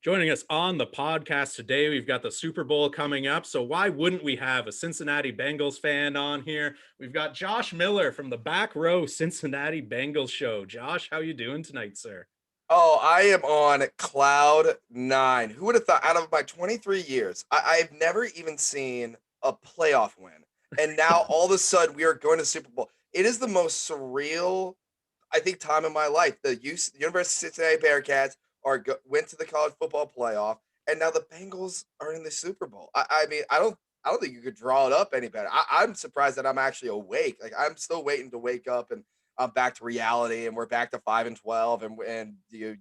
Joining us on the podcast today, we've got the Super Bowl coming up. So why wouldn't we have a Cincinnati Bengals fan on here? We've got Josh Miller from the Backrow Cincinnati Bengals Show. Josh, how you doing tonight, sir? Oh, I am on cloud nine. Who would have thought out of my 23 years, I've never even seen a playoff win. And now all of a sudden we are going to Super Bowl. It is the most surreal, I think, time in my life. University of Cincinnati Bearcats went to the college football playoff, and now the Bengals are in the Super Bowl. I mean, I don't think you could draw it up any better. I'm surprised that I'm actually awake. Like I'm still waiting to wake up and I'm back to reality, and we're back to 5-12, and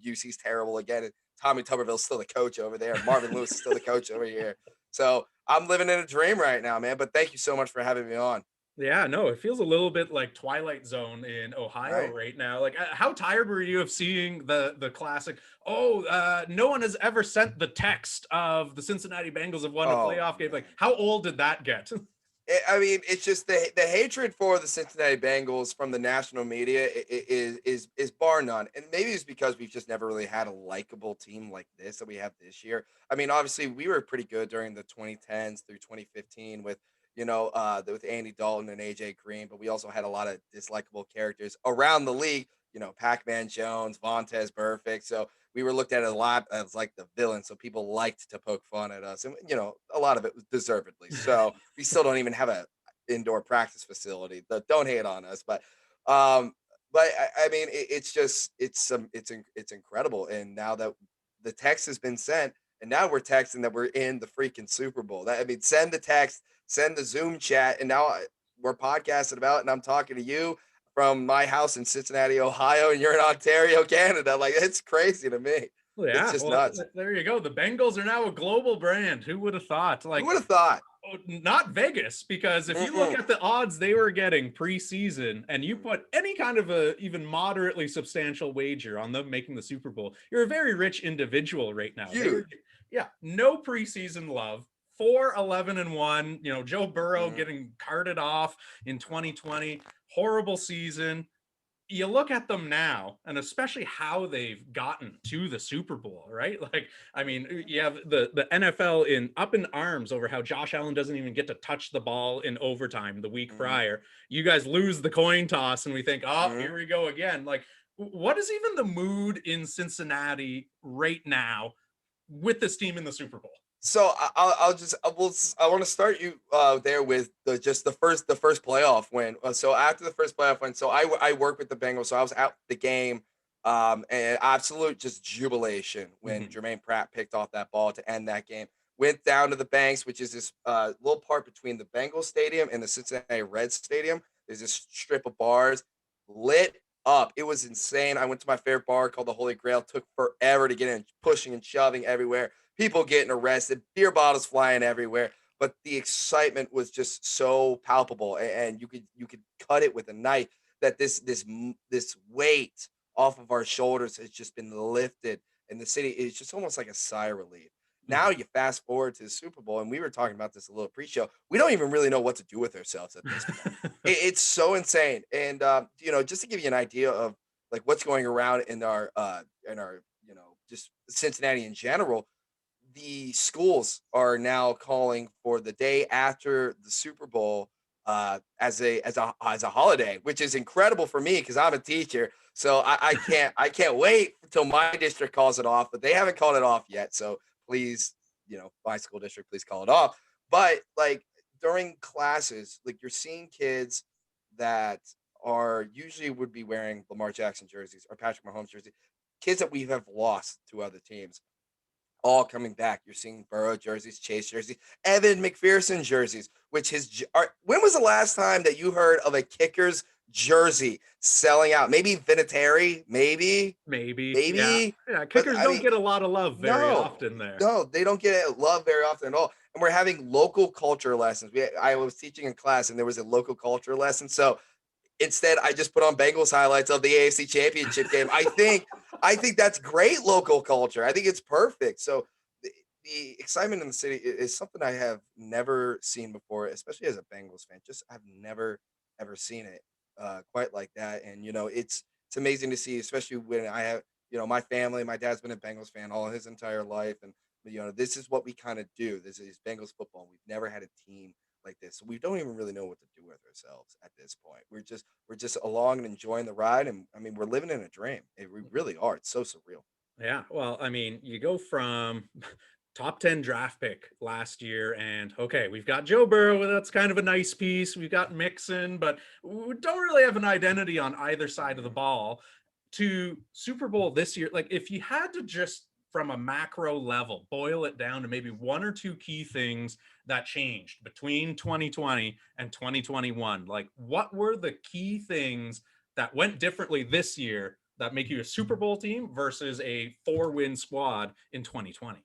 UC's terrible again. And Tommy Tuberville's still the coach over there, and Marvin Lewis is still the coach over here. So I'm living in a dream right now, man. But thank you so much for having me on. Yeah, no, it feels a little bit like Twilight Zone in Ohio Right? right now. Like, how tired were you of seeing the classic? Oh, no one has ever sent the text of the Cincinnati Bengals have won a Oh playoff game. Like, man. how old did that get? I mean, it's just the hatred for the Cincinnati Bengals from the national media is bar none, and maybe it's because we've just never really had a likable team like this that we have this year. I mean, obviously we were pretty good during the 2010s through 2015 with with Andy Dalton and AJ Green, but we also had a lot of dislikable characters around the league. Pac-Man Jones, Vontez Burfict. So we were looked at a lot as like the villain, so people liked to poke fun at us, and a lot of it was deservedly. So we still don't even have a indoor practice facility. Don't hate on us, um, but I mean, it's just it's incredible. And now that the text has been sent, and now we're texting that we're in the freaking Super Bowl. I mean, send the text, send the Zoom chat, and now we're podcasting about it, and I'm talking to you from my house in Cincinnati, Ohio, and you're in Ontario, Canada. Like it's crazy to me. Well, It's yeah, just well, nuts. there you go. The Bengals are now a global brand. Who would have thought? Who Like, would have thought? oh, not Vegas, because if you look Mm-mm. at the odds they were getting preseason and you Mm-mm. put any kind of a even moderately substantial wager on them making the Super Bowl, you're a very rich individual right now. They were, Huge. yeah, no preseason love. 4-11-1, Joe Burrow Mm-hmm. getting carted off in 2020, horrible season. You look at them now, and especially how they've gotten to the Super Bowl, right? Like, I mean, you have the NFL in up in arms over how Josh Allen doesn't even get to touch the ball in overtime the week Mm-hmm. prior. You guys lose the coin toss, and we think, oh, Mm-hmm. here we go again. Like, what is even the mood in Cincinnati right now with this team in the Super Bowl? So I'll just I want to start you there with the first playoff win. So after the first playoff win, so I work with the Bengals, so I was at the game, and absolute just jubilation when Mhm. Jermaine Pratt picked off that ball to end that game. Went down to the Banks, which is this little part between the Bengals Stadium and the Cincinnati Reds Stadium. There's this strip of bars lit up. It was insane. I went to my favorite bar called the Holy Grail. Took forever to get in, pushing and shoving everywhere, people getting arrested, beer bottles flying everywhere. But the excitement was just so palpable, and you could cut it with a knife. That this weight off of our shoulders has just been lifted, and the city is just almost like a sigh of relief. Now Mhm. you fast forward to the Super Bowl, and we were talking about this a little pre-show. We don't even really know what to do with ourselves at this point. It's so insane, and just to give you an idea of like what's going around in our just Cincinnati in general, the schools are now calling for the day after the Super Bowl as a holiday, which is incredible for me because I'm a teacher. So I can't wait until my district calls it off, but they haven't called it off yet. So please, my school district, please call it off. But like during classes, like you're seeing kids that are usually would be wearing Lamar Jackson jerseys or Patrick Mahomes jersey, kids that we have lost to other teams all coming back. You're seeing Burrow jerseys, Chase jerseys, Evan McPherson jerseys, which when was the last time that you heard of a kicker's jersey selling out? Maybe Vinatieri, maybe, Maybe, yeah, maybe, yeah. but Kickers I don't mean, get a lot of love very no, often there. no, they don't get love very often at all. And we're having local culture lessons. I was teaching in class, and there was a local culture lesson. So instead, I just put on Bengals highlights of the AFC Championship game. I think that's great local culture. I think it's perfect. So the excitement in the city is something I have never seen before, especially as a Bengals fan. Just I've never ever seen it quite like that. And it's amazing to see, especially when I have my family, my dad's been a Bengals fan all his entire life, and this is what we kind of do. This is Bengals football. We've never had a team like this, so we don't even really know what to do with ourselves at this point. We're just along and enjoying the ride, and I mean, we're living in a dream. We really are. It's so surreal. Yeah, well, I mean, you go from top 10 draft pick last year, and okay, we've got Joe Burrow, well, that's kind of a nice piece. We've got Mixon, but we don't really have an identity on either side of the Mhm. ball. To Super Bowl this year, like if you had to just from a macro level boil it down to maybe one or two key things that changed between 2020 and 2021, like what were the key things that went differently this year that make you a Super Bowl team versus a 4-win squad in 2020?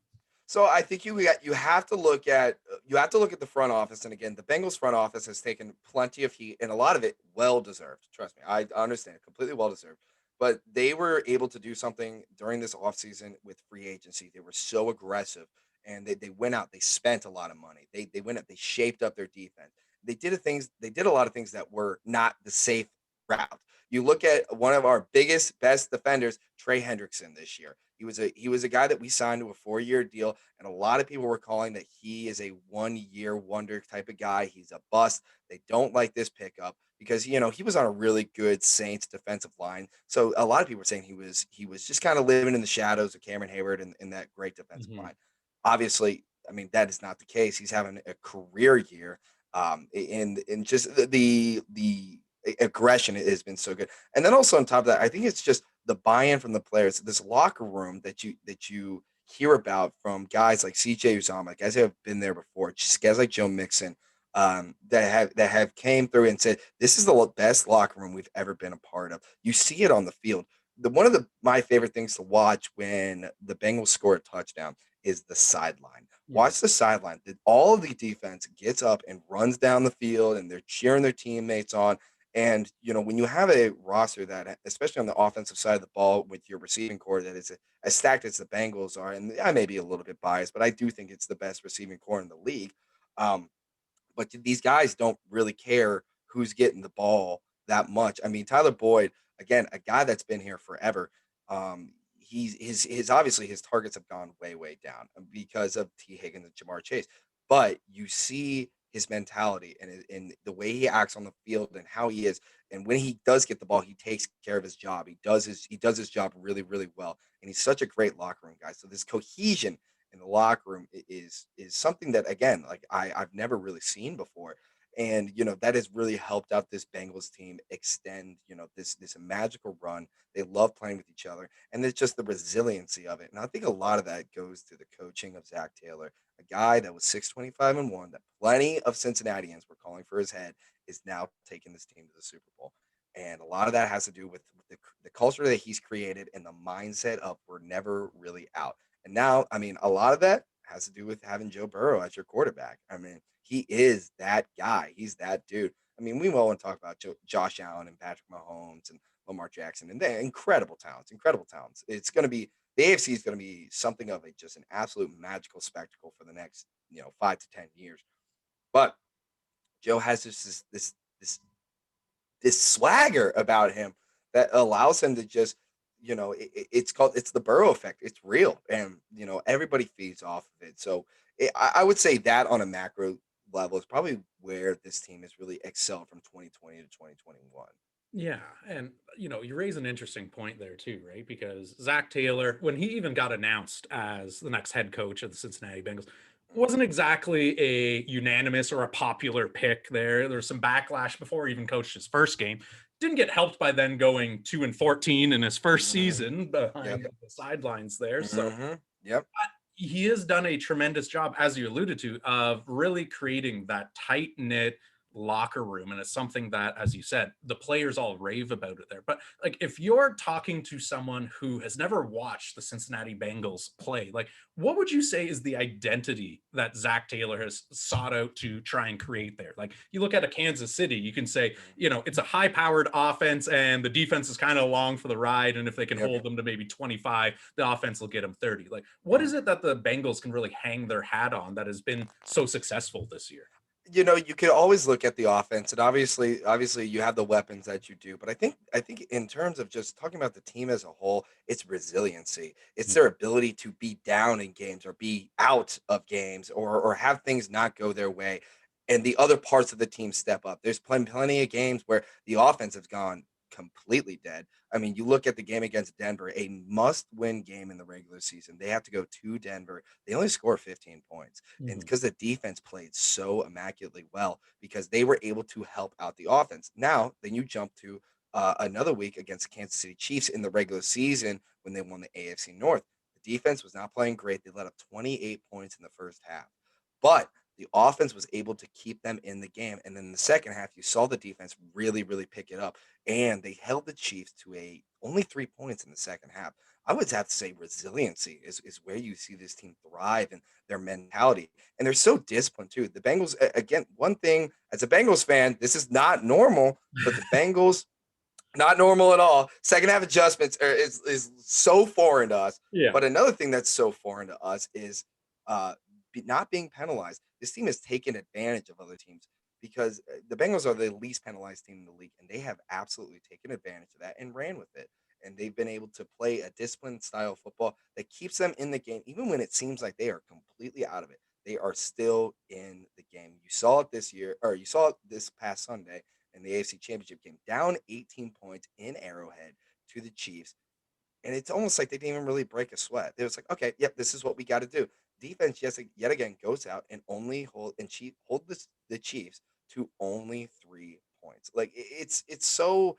So I think you have to look at the front office, and again, the Bengals front office has taken plenty of heat, and a lot of it well deserved. Trust me, I understand, completely well deserved. But they were able to do something during this offseason with free agency. They were so aggressive, and they went out. They spent a lot of money. They went up. They shaped up their defense. They did a lot of things that were not the safe route. You look at one of our biggest, best defenders, Trey Hendrickson, this year. He was a guy that we signed to a 4-year deal, and a lot of people were calling that he is a 1-year wonder type of guy. He's a bust. They don't like this pickup because he was on a really good Saints defensive line. So a lot of people were saying he was just kind of living in the shadows of Cameron Hayward and that great defensive Mhm. line. Obviously, I mean that is not the case. He's having a career year. In just the aggression has been so good. And then also on top of that, I think it's just the buy-in from the players, this locker room that you hear about from guys like CJ Uzomah, guys that have been there before, just guys like Joe Mixon, that have came through and said this is the best locker room we've ever been a part of. You see it on the field. One of my favorite things to watch when the Bengals score a touchdown is the sideline. Mhm. Watch the sideline. All of the defense gets up and runs down the field, and they're cheering their teammates on. And when you have a roster that, especially on the offensive side of the ball, with your receiving core that is as stacked as the Bengals are, and I may be a little bit biased, but I do think it's the best receiving core in the league. Um, but these guys don't really care who's getting the ball that much. I mean, Tyler Boyd, again, a guy that's been here forever. He's his obviously his targets have gone way down because of T Higgins and Jamar Chase. But you see his mentality and the way he acts on the field and how he is. And when he does get the ball, he takes care of his job. He does his job really well. And he's such a great locker room guy. So this cohesion in the locker room is something that, again, like I've never really seen before. And that has really helped out this Bengals team extend this magical run. They love playing with each other, and it's just the resiliency of it. And I think a lot of that goes to the coaching of Zach Taylor, a guy that was 625-1, that plenty of Cincinnatians were calling for his head, is now taking this team to the Super Bowl. And a lot of that has to do with the culture that he's created and the mindset of we're never really out. And now, I mean, a lot of that has to do with having Joe Burrow as your quarterback. I mean, he is that guy. He's that dude. I mean, we want to talk about Josh Allen and Patrick Mahomes and Lamar Jackson, and they're incredible talents, incredible talents. It's going to be the AFC is going to be something of just an absolute magical spectacle for the next 5 to 10 years. But Joe has this this swagger about him that allows him to just it's the Burrow effect. It's real, and everybody feeds off of it. So I would say that on a macro level is probably where this team has really excelled from 2020 to 2021. Yeah, and you raise an interesting point there too, right? Because Zach Taylor, when he even got announced as the next head coach of the Cincinnati Bengals, wasn't exactly a unanimous or a popular pick there. There was some backlash before he even coached his first game. Didn't get helped by then going 2-14 in his first Hmm. season Yep. behind the sidelines there. So Yep. he has done a tremendous job, as you alluded to, of really creating that tight knit locker room. And it's something that, as you said, the players all rave about it there. But like, if you're talking to someone who has never watched the Cincinnati Bengals play, like, what would you say is the identity that Zach Taylor has sought out to try and create there? Like, you look at a Kansas City, you can say, it's a high powered offense and the defense is kind of along for the ride. And if they can Yep. hold them to maybe 25, the offense will get them 30. Like, what is Mhm. it that the Bengals can really hang their hat on that has been so successful this year? You could always look at the offense, and obviously you have the weapons that you do. But I think in terms of just talking about the team as a whole, it's resiliency. It's their ability to be down in games or be out of games or have things not go their way, and the other parts of the team step up. There's plenty of games where the offense has gone completely dead. I mean, you look at the game against Denver, a must-win game in the regular season. They have to go to Denver. They only score 15 points, and Mhm. because the defense played so immaculately well, because they were able to help out the offense. Now, then you jump to another week against Kansas City Chiefs in the regular season when they won the AFC North. The defense was not playing great. They let up 28 points in the first half, but the offense was able to keep them in the game. And then in the second half, you saw the defense really, really pick it up, and they held the Chiefs to a only 3 points in the second half. I would have to say resiliency is where you see this team thrive and their mentality. And they're so disciplined too. The Bengals, again, one thing as a Bengals fan, this is not normal, but the Bengals, not normal at all. Second half adjustments is so foreign to us. Yeah. But another thing that's so foreign to us is uh, not being penalized. This team has taken advantage of other teams because the Bengals are the least penalized team in the league, and they have absolutely taken advantage of that and ran with it. And they've been able to play a disciplined style of football that keeps them in the game, even when it seems like they are completely out of it. They are still in the game. You saw it this year, or you saw it this past Sunday in the AFC Championship game, down 18 points in Arrowhead to the Chiefs. And it's almost like they didn't even really break a sweat. It was like, okay, yep, this is what we got to do. Defense, yes, yet again, goes out and only hold the Chiefs to only 3 points. Like it's so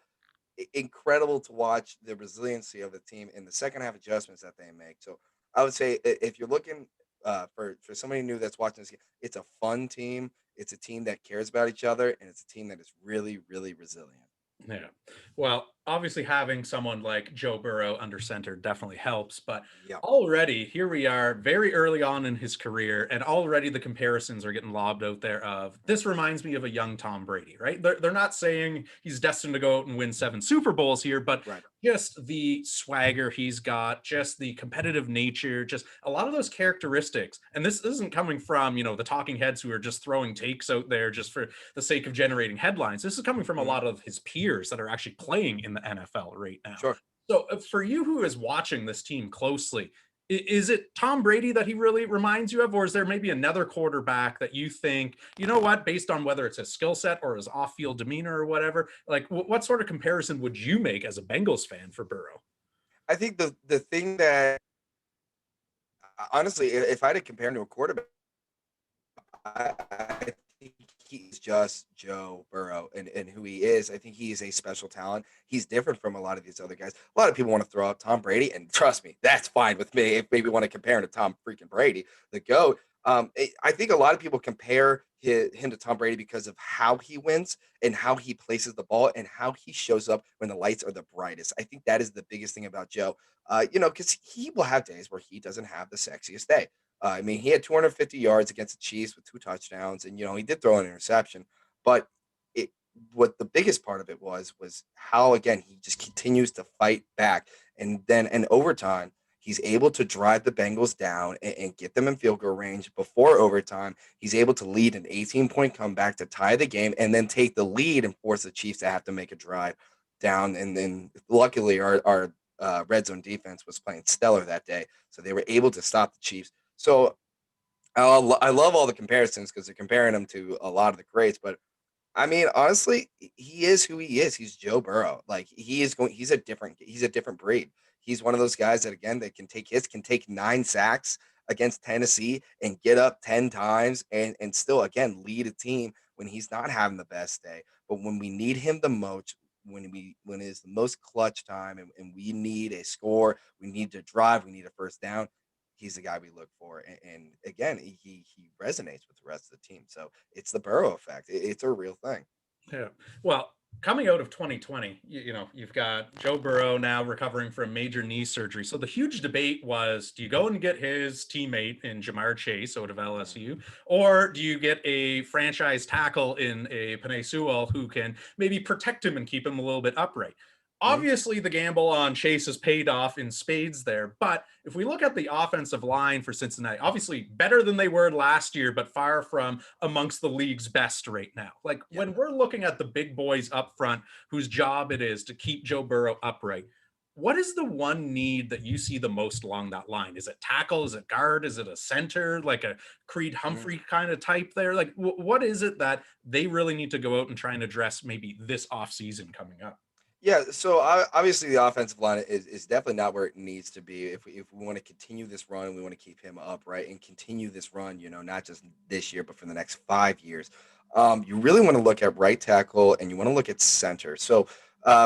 incredible to watch the resiliency of the team in the second half adjustments that they make. So I would say if you're looking for somebody new that's watching this game, it's a fun team. It's a team that cares about each other, and it's a team that is really, really resilient. Yeah. Well, obviously having someone like Joe Burrow under center definitely helps, but Yep. already here we are very early on in his career, and already the comparisons are getting lobbed out there of this reminds me of a young Tom Brady, right? They're not saying he's destined to go out and win 7 Super Bowls here, but Right. just the swagger he's got, just the competitive nature, just a lot of those characteristics. And this isn't coming from, the talking heads who are just throwing takes out there just for the sake of generating headlines. This is coming from a Mhm. lot of his peers that are actually playing in the NFL right now. Sure. So, for you who is watching this team closely, is it Tom Brady that he really reminds you of, or is there maybe another quarterback that you think, you know what, based on whether it's his skill set or his off field demeanor or whatever, like what sort of comparison would you make as a Bengals fan for Burrow? I think the thing that honestly, if I had to compare him to a quarterback, I think he's just Joe Burrow and who he is. I think he is a special talent. He's different from a lot of these other guys. A lot of people want to throw out Tom Brady, and trust me, that's fine with me. If maybe want to compare him to Tom freaking Brady, the GOAT. I think a lot of people compare him to Tom Brady because of how he wins and how he places the ball and how he shows up when the lights are the brightest. I think that is the biggest thing about Joe. Because he will have days where he doesn't have the sexiest day. I mean, he had 250 yards against the Chiefs with 2 touchdowns, and he did throw an interception. But it, what the biggest part of it was how again he just continues to fight back, and then in overtime he's able to drive the Bengals down and get them in field goal range before overtime. He's able to lead an 18-point comeback to tie the game, and then take the lead and force the Chiefs to have to make a drive down. And then luckily our red zone defense was playing stellar that day, so they were able to stop the Chiefs. So I love all the comparisons because they're comparing him to a lot of the greats. But I mean, honestly, he is who he is. He's Joe Burrow. Like he is going. He's a different breed. He's one of those guys that again that can take 9 sacks against Tennessee and get up 10 times and still again lead a team when he's not having the best day. But when we need him the most, when it's the most clutch time and we need a score, we need to drive, we need a first down, he's the guy we look for. And again, he resonates with the rest of the team. So it's the Burrow effect. It's a real thing. Yeah. Well, coming out of 2020, you've got Joe Burrow now recovering from major knee surgery. So the huge debate was, do you go and get his teammate in Jamar Chase out of Mhm. LSU, or do you get a franchise tackle in a Panay Sewell who can maybe protect him and keep him a little bit upright? Mhm. Obviously, the gamble on Chase has paid off in spades there. But if we look at the offensive line for Cincinnati, obviously better than they were last year, but far from amongst the league's best right now. Like Yeah. when we're looking at the big boys up front, whose job it is to keep Joe Burrow upright, what is the one need that you see the most along that line? Is it tackle? Is it guard? Is it a center, like a Creed Mhm. Humphrey kind of type there? Like, what is it that they really need to go out and try and address maybe this offseason coming up? Yeah, so obviously the offensive line is definitely not where it needs to be. If we want to continue this run, we want to keep him upright and continue this run. Not just this year, but for the next 5 years. You really want to look at right tackle and you want to look at center. So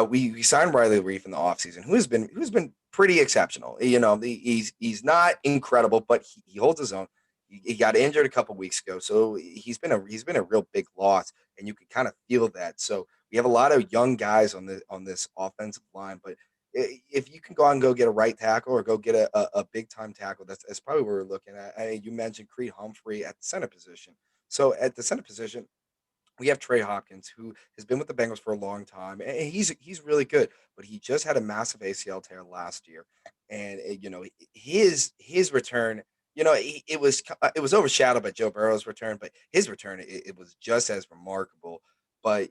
we signed Riley Reef in the offseason, who's been pretty exceptional. He's not incredible, but he holds his own. He got injured a couple weeks ago, so he's been a real big loss, and you can kind of feel that. So we have a lot of young guys on this offensive line, but if you can go out and go get a right tackle or go get a big time tackle, that's probably what we're looking at. You mentioned Creed Humphrey at the center position. So at the center position, we have Trey Hopkins, who has been with the Bengals for a long time, and he's really good. But he just had a massive ACL tear last year, and his return, it was overshadowed by Joe Burrow's return, but his return it was just as remarkable. But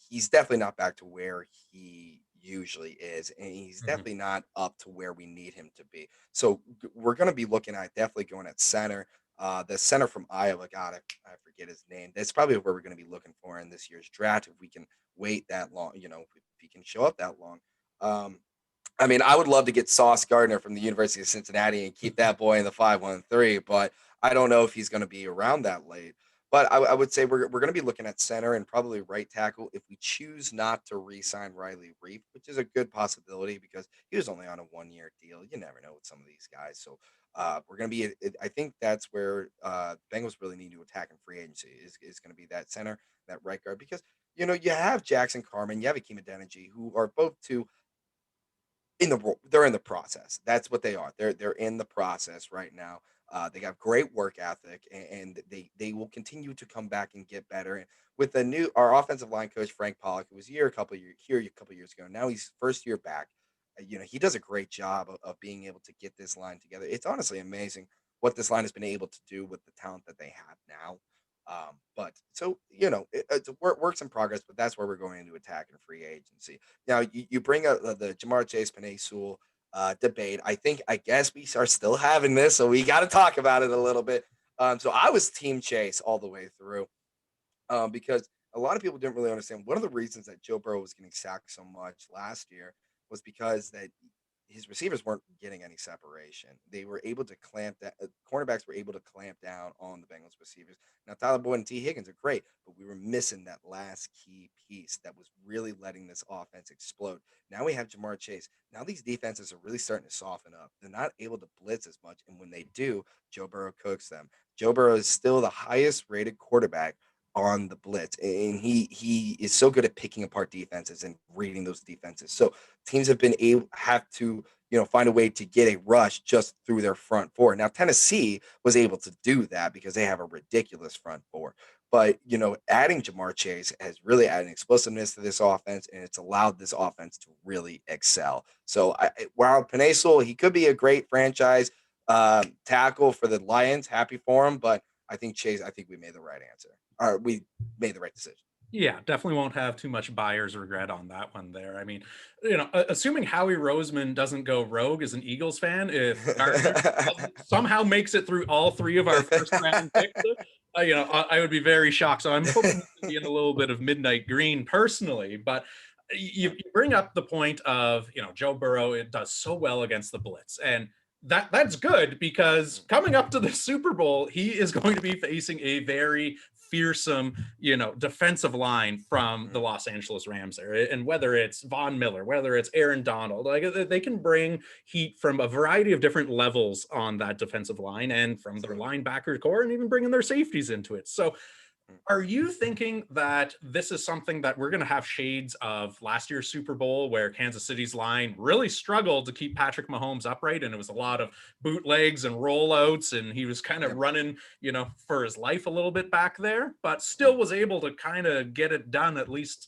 he's definitely not back to where he usually is, and he's Mhm. definitely not up to where we need him to be. So we're going to be looking at definitely going at center. The center from Iowa, God, I forget his name. That's probably where we're going to be looking for in this year's draft if we can wait that long. If he can show up that long. Um, I mean, I would love to get Sauce Gardner from the University of Cincinnati and keep that boy in the 5-1-3, but I don't know if he's going to be around that late. But I would say we're going to be looking at center and probably right tackle if we choose not to re-sign Riley Reef, which is a good possibility because he was only on a 1 year deal. You never know with some of these guys. So we're going to be. I think that's where Bengals really need to attack in free agency is going to be that center, that right guard, because you have Jackson Carman, you have Akeem Adeniji, who are both two they're in the process. That's what they are. They're in the process right now. They got great work ethic, and they will continue to come back and get better. And with our offensive line coach Frank Pollock, who was here a couple years ago. Now he's first year back. He does a great job of being able to get this line together. It's honestly amazing what this line has been able to do with the talent that they have now. But so it's a works in progress, but that's where we're going into attack and free agency. Now you bring up the Jamar Chase Panay Sewell debate. I guess we are still having this, so we got to talk about it a little bit. So I was Team Chase all the way through because a lot of people didn't really understand one of the reasons that Joe Burrow was getting sacked so much last year was because that his receivers weren't getting any separation. They were able to clamp that. Cornerbacks were able to clamp down on the Bengals receivers. Now Tyler Boyd and T Higgins are great, but we were missing that last key piece that was really letting this offense explode. Now we have Jamar Chase. Now these defenses are really starting to soften up. They're not able to blitz as much, and when they do, Joe Burrow cooks them. Joe Burrow is still the highest rated quarterback on the blitz, and he is so good at picking apart defenses and reading those defenses. So teams have to find a way to get a rush just through their front four. Now Tennessee was able to do that because they have a ridiculous front four. But adding Jamar Chase has really added explosiveness to this offense, and it's allowed this offense to really excel. So while Penei Sewell, he could be a great franchise tackle for the Lions, happy for him, but I think Chase, I think we made the right answer, or we made the right decision. Yeah, definitely won't have too much buyer's regret on that one there. I mean, assuming Howie Roseman doesn't go rogue as an Eagles fan, if Gardner somehow makes it through all three of our first round picks, I would be very shocked. So I'm hoping to be in a little bit of midnight green personally. But you bring up the point of, Joe Burrow, it does so well against the blitz. And that's good because coming up to the Super Bowl, he is going to be facing a very fearsome, defensive line from the Los Angeles Rams there. And whether it's Von Miller, whether it's Aaron Donald, like they can bring heat from a variety of different levels on that defensive line and from their Absolutely. linebacker core and even bringing their safeties into it. So are you thinking that this is something that we're going to have shades of last year's Super Bowl where Kansas City's line really struggled to keep Patrick Mahomes upright and it was a lot of bootlegs and rollouts and he was kind of Yep. running, for his life a little bit back there, but Mhm. still was able to kind of get it done at least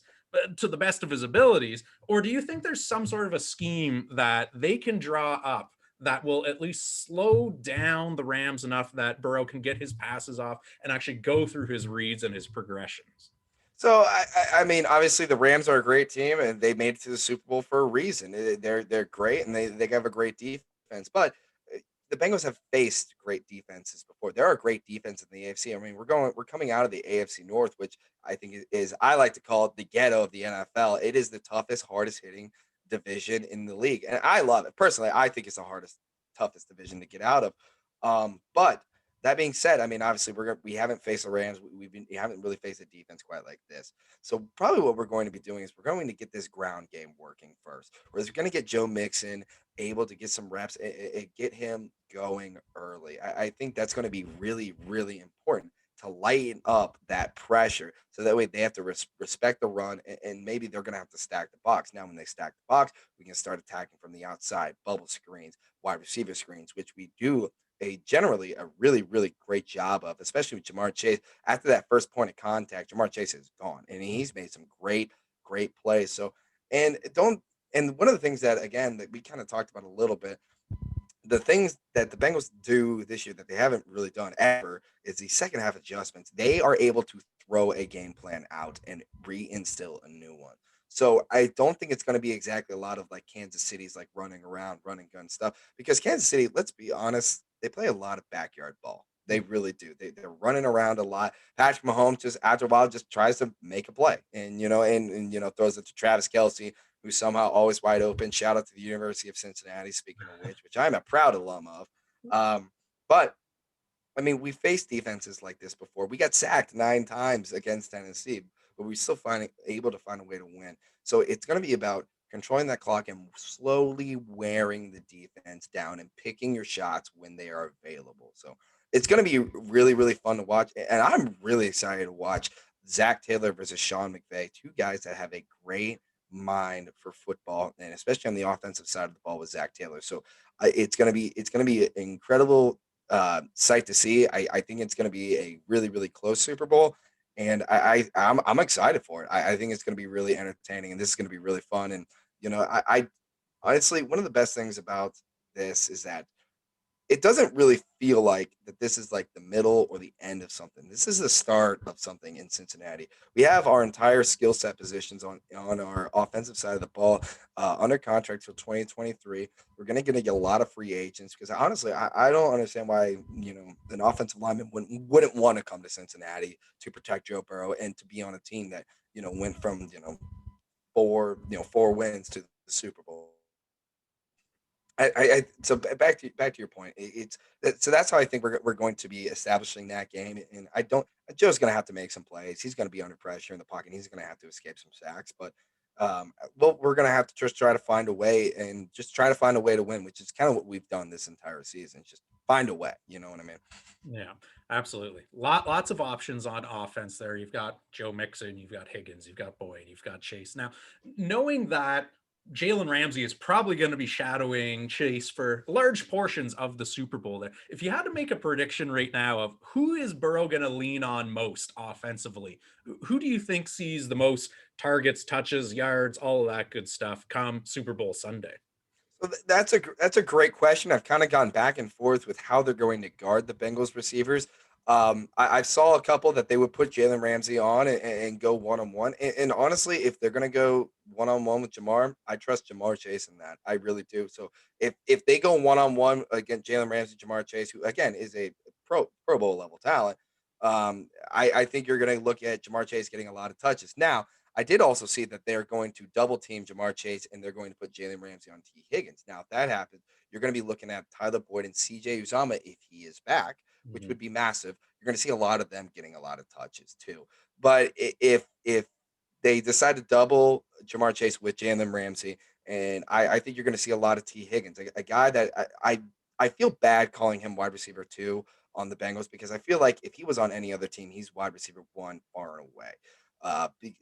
to the best of his abilities? Or do you think there's some sort of a scheme that they can draw up that will at least slow down the Rams enough that Burrow can get his passes off and actually go through his reads and his progressions? So I mean, obviously the Rams are a great team, and they made it to the Super Bowl for a reason. They're great, and they have a great defense. But uh, the Bengals have faced great defenses before. There are great defense in the AFC. I mean, we're coming out of the AFC North, which I think is I like to call it the ghetto of the NFL. It is the toughest, hardest hitting division in the league, and I love it personally. I think it's the hardest, toughest division to get out of. But that being said, I mean, obviously we haven't faced the Rams. We haven't really faced a defense quite like this. So probably what we're going to be doing is we're going to get this ground game working first. We're going to get Joe Mixon able to get some reps and get him going early. I think that's going to be really, really important to lighten up that pressure, so that way they have to respect the run, and maybe they're going to have to stack the box. Now, when they stack the box, we can start attacking from the outside, bubble screens, wide receiver screens, which we do a generally a really, really great job of, especially with Jamar Chase. After that first point of contact, Jamar Chase is gone, and he's made some great, great plays. So, and don't, and one of the things that again that we kind of talked about a little bit, the things that the Bengals do this year that they haven't really done ever is the second half adjustments. They are able to throw a game plan out and reinstill a new one. So I don't think it's going to be exactly a lot of like Kansas City's like running around, running gun stuff, because Kansas City, let's be honest, they play a lot of backyard ball. They really do. They're running around a lot. Patrick Mahomes just after a while just tries to make a play, and throws it to Travis Kelsey, who's somehow always wide open. Shout out to the University of Cincinnati, speaking of which I'm a proud alum of. But I mean, we faced defenses like this before. We got sacked 9 times against Tennessee, but we still able to find a way to win. So it's going to be about controlling that clock and slowly wearing the defense down and picking your shots when they are available. So it's going to be really, really fun to watch, and I'm really excited to watch Zach Taylor versus Sean McVay, two guys that have a great mind for football, and especially on the offensive side of the ball with Zach Taylor. So it's gonna be an incredible sight to see. I think it's going to be a really, really close Super Bowl, and I'm excited for it. I think it's going to be really entertaining, and this is going to be really fun. And I honestly, one of the best things about this is that it doesn't really feel like that this is like the middle or the end of something. This is the start of something in Cincinnati. We have our entire skill set positions on our offensive side of the ball under contract till 2023. We're going to get a lot of free agents, because honestly, I don't understand why an offensive lineman wouldn't want to come to Cincinnati to protect Joe Burrow and to be on a team that went from four wins to the Super Bowl. So back to your point. So that's how I think we're going to be establishing that game. And I don't Joe's going to have to make some plays. He's going to be under pressure in the pocket. He's going to have to escape some sacks. But well, we're going to have to just try to find a way, and just try to find a way to win, which is kind of what we've done this entire season. Just find a way. You know what I mean? Yeah, absolutely. Lots of options on offense there. You've got Joe Mixon, you've got Higgins, you've got Boyd, you've got Chase. Now, knowing that Jalen Ramsey is probably going to be shadowing Chase for large portions of the Super Bowl there. If you had to make a prediction right now of who is Burrow going to lean on most offensively, who do you think sees the most targets, touches, yards, all of that good stuff come Super Bowl Sunday? So that's a great question. I've kind of gone back and forth with how they're going to guard the Bengals receivers. I saw a couple that they would put Jalen Ramsey on and go one on one. And honestly, if they're going to go one on one with Jamar, I trust Jamar Chase in that. I really do. So if they go one on one against Jalen Ramsey, Jamar Chase, who again is a Pro Bowl level talent, I think you're going to look at Jamar Chase getting a lot of touches. Now, I did also see that they're going to double team Jamar Chase, and they're going to put Jalen Ramsey on T. Higgins. Now, if that happens, you're going to be looking at Tyler Boyd and CJ Uzama if he is back, which Mhm. would be massive. You're going to see a lot of them getting a lot of touches too. But if they decide to double Jamar Chase with Jalen Ramsey, and I think you're going to see a lot of T. Higgins, a guy that I feel bad calling him wide receiver two on the Bengals, because I feel like if he was on any other team, he's wide receiver one far and away.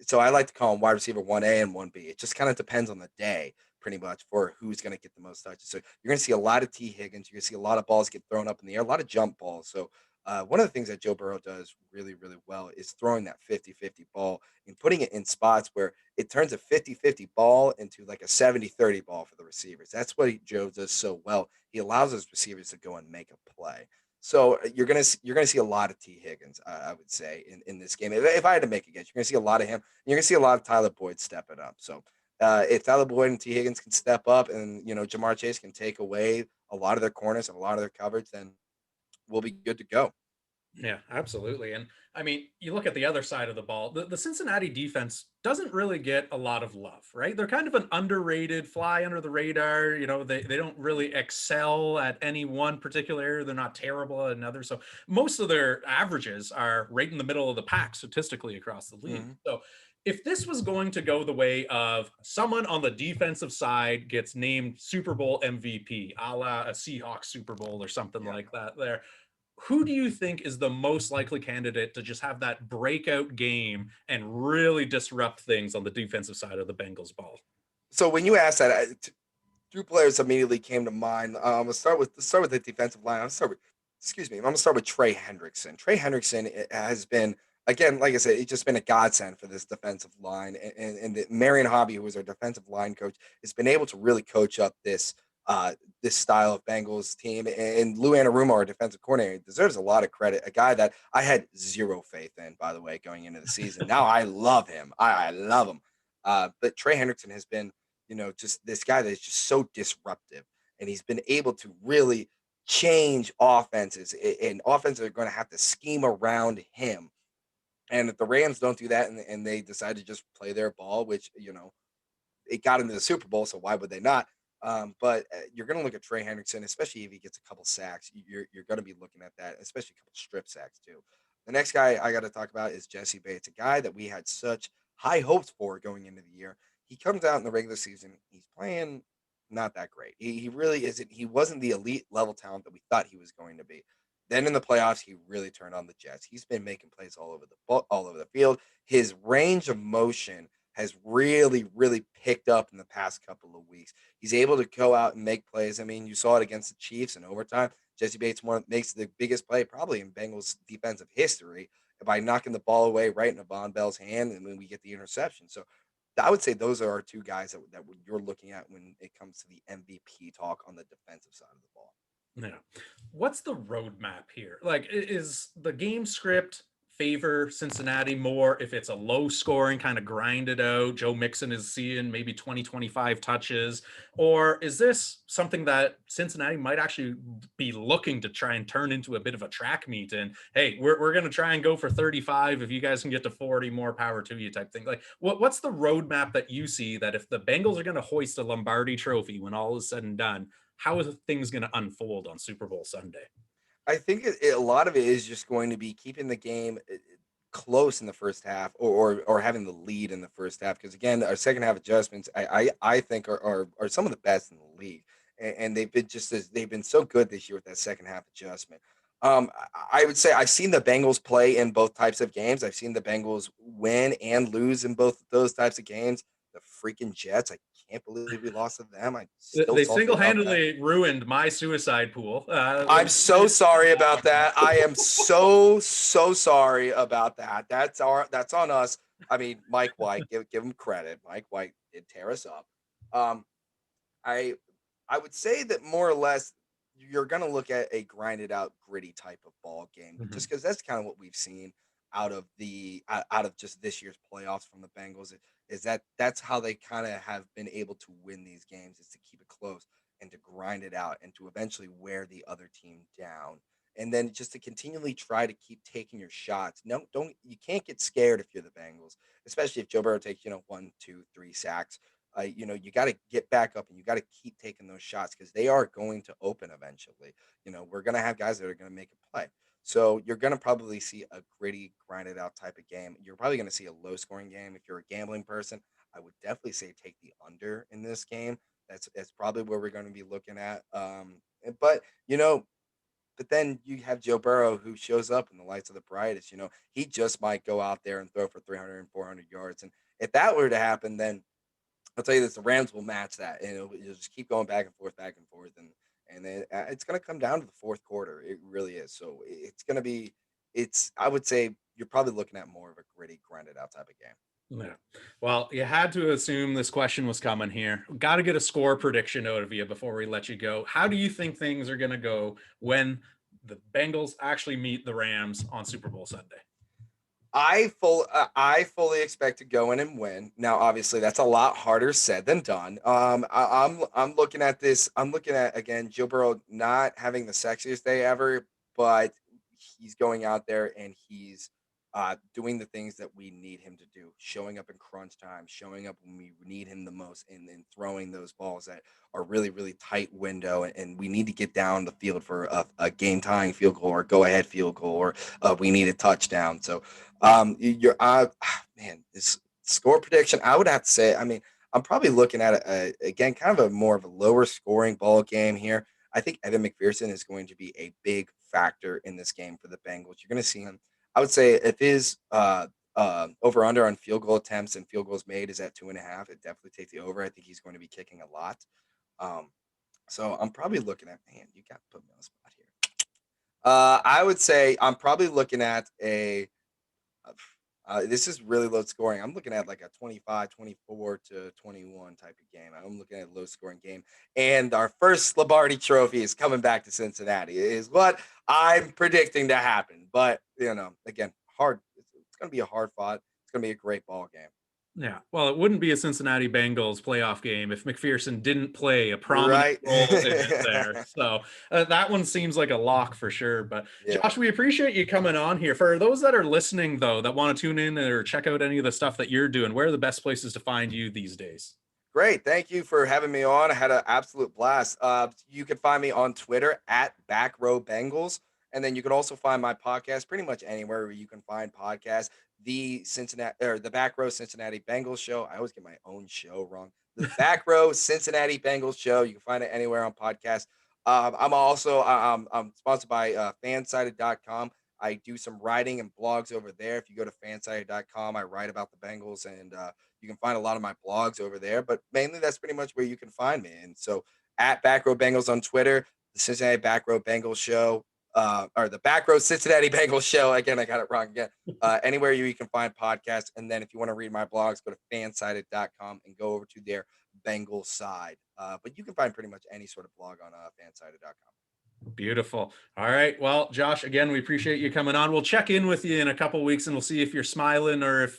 So I like to call him wide receiver 1A and 1B. It just kind of depends on the day, pretty much, for who's going to get the most touches. So you're going to see a lot of T. Higgins. You're going to see a lot of balls get thrown up in the air, a lot of jump balls. So One of the things that Joe Burrow does really, really well is throwing that 50-50 ball and putting it in spots where it turns a 50-50 ball into like a 70-30 ball for the receivers. That's what Joe does so well. He allows his receivers to go and make a play. So you're gonna see a lot of T Higgins, I would say, in this game. If I had to make a guess, you're gonna see a lot of him. And you're gonna see a lot of Tyler Boyd stepping up. So if Tyler Boyd and T Higgins can step up, and Jamar Chase can take away a lot of their corners and a lot of their coverage, then we'll be good to go. Yeah, absolutely. And I mean, you look at the other side of the ball, the Cincinnati defense doesn't really get a lot of love, right? They're kind of an underrated, fly under the radar. They don't really excel at any one particular area. They're not terrible at another. So most of their averages are right in the middle of the pack statistically across the league. Mhm. So if this was going to go the way of someone on the defensive side gets named Super Bowl MVP, a la a Seahawks Super Bowl or something Yeah. like that, there, who do you think is the most likely candidate to just have that breakout game and really disrupt things on the defensive side of the Bengals ball? So when you asked that, two players immediately came to mind. Let's start with the defensive line. Excuse me. I'm gonna start with Trey Hendrickson. Trey Hendrickson has been, again, like I said, it's just been a godsend for this defensive line. And Marion Hobby, who was our defensive line coach, has been able to really coach up this style of Bengals team. And Lou Anarumo, our defensive coordinator, deserves a lot of credit. A guy that I had zero faith in, by the way, going into the season. Now I love him. I love him. But Trey Hendrickson has been, just this guy that is just so disruptive. And he's been able to really change offenses, and offenses are going to have to scheme around him. And if the Rams don't do that, and they decide to just play their ball, which, it got into the Super Bowl, so why would they not? But you're going to look at Trey Hendrickson, especially if he gets a couple sacks. You're going to be looking at that, especially a couple strip sacks too. The next guy I got to talk about is Jesse Bates, a guy that we had such high hopes for going into the year. He comes out in the regular season, he's playing not that great. He really isn't. He wasn't the elite level talent that we thought he was going to be. Then in the playoffs, he really turned on the Jets. He's been making plays all over the field. His range of motion has really, really picked up in the past couple of weeks. He's able to go out and make plays. I mean, you saw it against the Chiefs in overtime. Jesse Bates makes the biggest play probably in Bengals defensive history by knocking the ball away right in Von Bell's hand, and when we get the interception. So I would say those are our two guys that you're looking at when it comes to the MVP talk on the defensive side of the ball. Yeah. What's the roadmap here? Like, is the game script favor Cincinnati more if it's a low scoring kind of grind it out? Joe Mixon is seeing maybe 20, 25 touches. Or is this something that Cincinnati might actually be looking to try and turn into a bit of a track meet? And hey, we're going to try and go for 35. If you guys can get to 40, more power to you type thing. Like, what's the roadmap that you see that if the Bengals are going to hoist a Lombardi trophy when all is said and done, how is things going to unfold on Super Bowl Sunday? I think a lot of it is just going to be keeping the game close in the first half, or having the lead in the first half. Because again, our second half adjustments, I think are some of the best in the league, and they've been so good this year with that second half adjustment. I would say I've seen the Bengals play in both types of games. I've seen the Bengals win and lose in both of those types of games. The freaking Jets! I can't believe we lost to them. I'm still They salty about that. single-handedly ruined my suicide pool. I'm so sorry about that. I am so sorry about that. That's on us. I mean, Mike White, give him credit. Mike White did tear us up. Um, I I would say that more or less you're going to look at a grinded out, gritty type of ball game, Mhm. just because that's kind of what we've seen out of just this year's playoffs from the Bengals. Is that that's how they kind of have been able to win these games, is to keep it close and to grind it out and to eventually wear the other team down. And then just to continually try to keep taking your shots. No, don't you can't get scared if you're the Bengals, especially if Joe Burrow takes, 1, 2, 3 sacks. You got to get back up and you got to keep taking those shots because they are going to open eventually. We're going to have guys that are going to make a play. So you're going to probably see a gritty, grinded out type of game. You're probably going to see a low scoring game. If you're a gambling person, I would definitely say take the under in this game. That's probably where we're going to be looking at. But but then you have Joe Burrow who shows up in the lights of the brightest. He just might go out there and throw for 300 and 400 yards. And if that were to happen, then I'll tell you this: the Rams will match that, and it'll just keep going back and forth, and and then it's going to come down to the fourth quarter. It really is. So it's going to be. I would say you're probably looking at more of a gritty, grinded out type of game. Yeah. Well, you had to assume this question was coming here. Got to get a score prediction out of you before we let you go. How do you think things are going to go when the Bengals actually meet the Rams on Super Bowl Sunday? I fully expect to go in and win. Now, obviously, that's a lot harder said than done. I'm looking at this. I'm looking at, again, Joe Burrow not having the sexiest day ever, but he's going out there and he's doing the things that we need him to do, showing up in crunch time, showing up when we need him the most, and then throwing those balls that are really, really tight window. And we need to get down the field for a game tying field goal or go ahead field goal, or we need a touchdown. So, man, this score prediction, I would have to say, I mean, I'm probably looking at again, kind of a more of a lower scoring ball game here. I think Evan McPherson is going to be a big factor in this game for the Bengals. You're going to see him. I would say if his over under on field goal attempts and field goals made is at 2.5, it definitely takes the over. I think he's going to be kicking a lot. So I'm probably looking at, man, you got to put me on the spot here. I would say I'm probably looking at this is really low scoring. I'm looking at like a 25, 24 to 21 type of game. I'm looking at a low scoring game. And our first Lombardi trophy is coming back to Cincinnati, is what I'm predicting to happen. But, again, hard. It's going to be a hard fought. It's going to be a great ball game. Yeah, well, it wouldn't be a Cincinnati Bengals playoff game if McPherson didn't play a prominent role in it there. So that one seems like a lock for sure. But Yeah. Josh, we appreciate you coming on here. For those that are listening, though, that want to tune in or check out any of the stuff that you're doing, where are the best places to find you these days? Great. Thank you for having me on. I had an absolute blast. You can find me on Twitter at Backrow Bengals. And then you can also find my podcast pretty much anywhere where you can find podcasts. The Backrow Cincinnati Bengals Show. I always get my own show wrong. The Backrow Cincinnati Bengals Show. You can find it anywhere on podcast. I'm sponsored by fansided.com. I do some writing and blogs over there. If you go to fansided.com, I write about the Bengals, and you can find a lot of my blogs over there. But mainly that's pretty much where you can find me. And so at Backrow Bengals on Twitter, the Cincinnati Backrow Bengals Show, or the Backrow Cincinnati Bengals Show. Again, I got it wrong again. Anywhere you can find podcasts. And then if you want to read my blogs, go to fansided.com and go over to their Bengals side. But you can find pretty much any sort of blog on fansided.com. Beautiful. All right. Well, Josh, again, we appreciate you coming on. We'll check in with you in a couple of weeks and we'll see if you're smiling or if,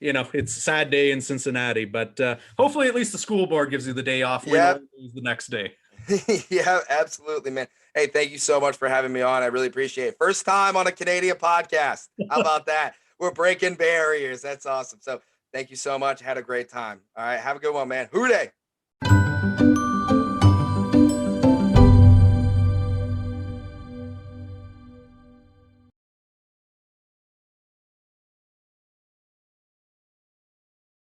it's a sad day in Cincinnati. But hopefully at least the school board gives you the day off. Yep. The next day. Yeah, absolutely, man. Hey, thank you so much for having me on. I really appreciate it. First time on a Canadian podcast. How about that? We're breaking barriers. That's awesome. So thank you so much. Had a great time. All right. Have a good one, man. Hooray.